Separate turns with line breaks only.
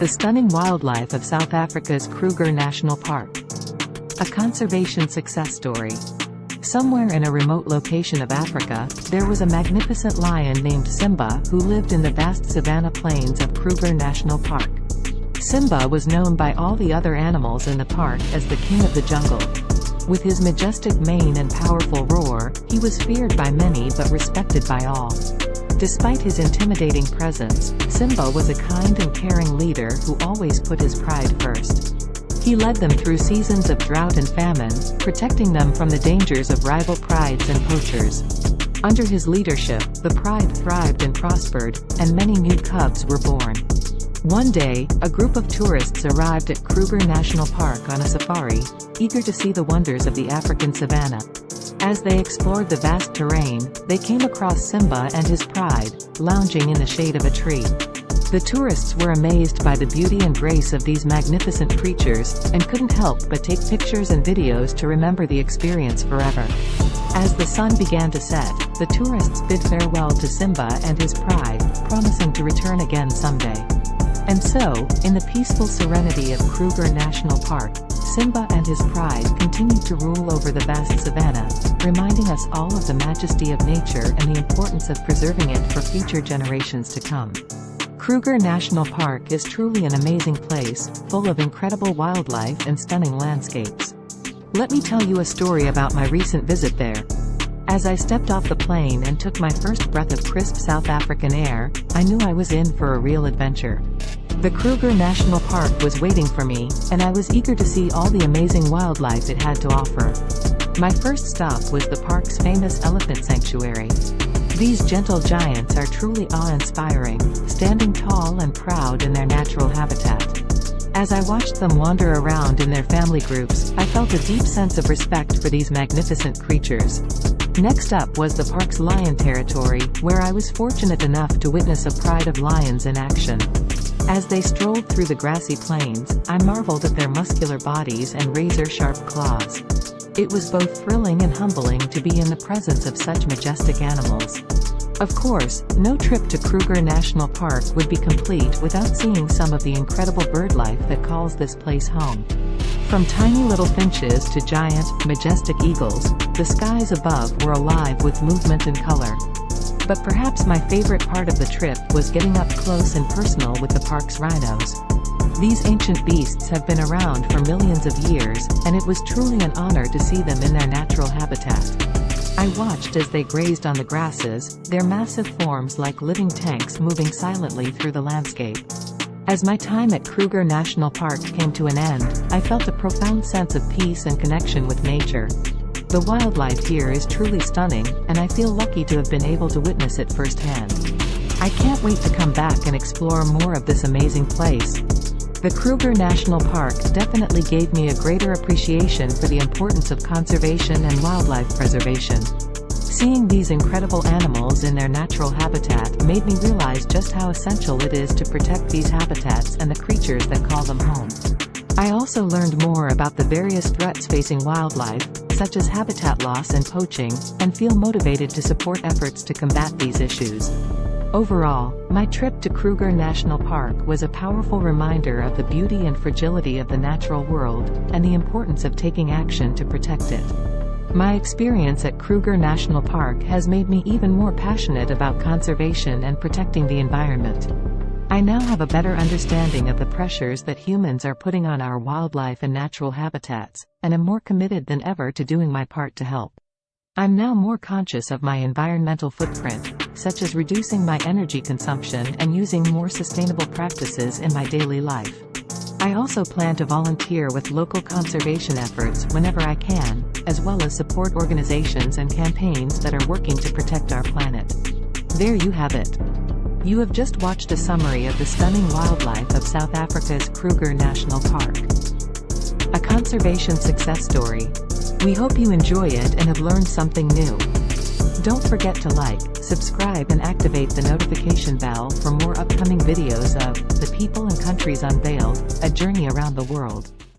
The stunning wildlife of South Africa's Kruger National Park. A conservation success story. Somewhere in a remote location of Africa, there was a magnificent lion named Simba who lived in the vast savanna plains of Kruger National Park. Simba was known by all the other animals in the park as the king of the jungle. With his majestic mane and powerful roar, he was feared by many but respected by all. Despite his intimidating presence, Simba was a kind and caring leader who always put his pride first. He led them through seasons of drought and famine, protecting them from the dangers of rival prides and poachers. Under his leadership, the pride thrived and prospered, and many new cubs were born. One day, a group of tourists arrived at Kruger National Park on a safari, eager to see the wonders of the African savanna. As they explored the vast terrain, they came across Simba and his pride, lounging in the shade of a tree. The tourists were amazed by the beauty and grace of these magnificent creatures, and couldn't help but take pictures and videos to remember the experience forever. As the sun began to set, the tourists bid farewell to Simba and his pride, promising to return again someday. And so, in the peaceful serenity of Kruger National Park, Simba and his pride continued to rule over the vast savanna, reminding us all of the majesty of nature and the importance of preserving it for future generations to come. Kruger National Park is truly an amazing place, full of incredible wildlife and stunning landscapes. Let me tell you a story about my recent visit there. As I stepped off the plane and took my first breath of crisp South African air, I knew I was in for a real adventure. The Kruger National Park was waiting for me, and I was eager to see all the amazing wildlife it had to offer. My first stop was the park's famous elephant sanctuary. These gentle giants are truly awe-inspiring, standing tall and proud in their natural habitat. As I watched them wander around in their family groups, I felt a deep sense of respect for these magnificent creatures. Next up was the park's lion territory, where I was fortunate enough to witness a pride of lions in action. As they strolled through the grassy plains, I marveled at their muscular bodies and razor-sharp claws. It was both thrilling and humbling to be in the presence of such majestic animals. Of course, no trip to Kruger National Park would be complete without seeing some of the incredible birdlife that calls this place home. From tiny little finches to giant, majestic eagles, the skies above were alive with movement and color. But perhaps my favorite part of the trip was getting up close and personal with the park's rhinos. These ancient beasts have been around for millions of years, and it was truly an honor to see them in their natural habitat. I watched as they grazed on the grasses, their massive forms like living tanks moving silently through the landscape. As my time at Kruger National Park came to an end, I felt a profound sense of peace and connection with nature. The wildlife here is truly stunning, and I feel lucky to have been able to witness it firsthand. I can't wait to come back and explore more of this amazing place. The Kruger National Park definitely gave me a greater appreciation for the importance of conservation and wildlife preservation. Seeing these incredible animals in their natural habitat made me realize just how essential it is to protect these habitats and the creatures that call them home. I also learned more about the various threats facing wildlife, such as habitat loss and poaching, and feel motivated to support efforts to combat these issues. Overall, my trip to Kruger National Park was a powerful reminder of the beauty and fragility of the natural world, and the importance of taking action to protect it. My experience at Kruger National Park has made me even more passionate about conservation and protecting the environment. I now have a better understanding of the pressures that humans are putting on our wildlife and natural habitats, and am more committed than ever to doing my part to help. I'm now more conscious of my environmental footprint, such as reducing my energy consumption and using more sustainable practices in my daily life. I also plan to volunteer with local conservation efforts whenever I can, as well as support organizations and campaigns that are working to protect our planet. There you have it. You have just watched a summary of the stunning wildlife of South Africa's Kruger National Park. A conservation success story. We hope you enjoy it and have learned something new. Don't forget to like, subscribe and activate the notification bell for more upcoming videos of The People and Countries Unveiled, a journey around the world.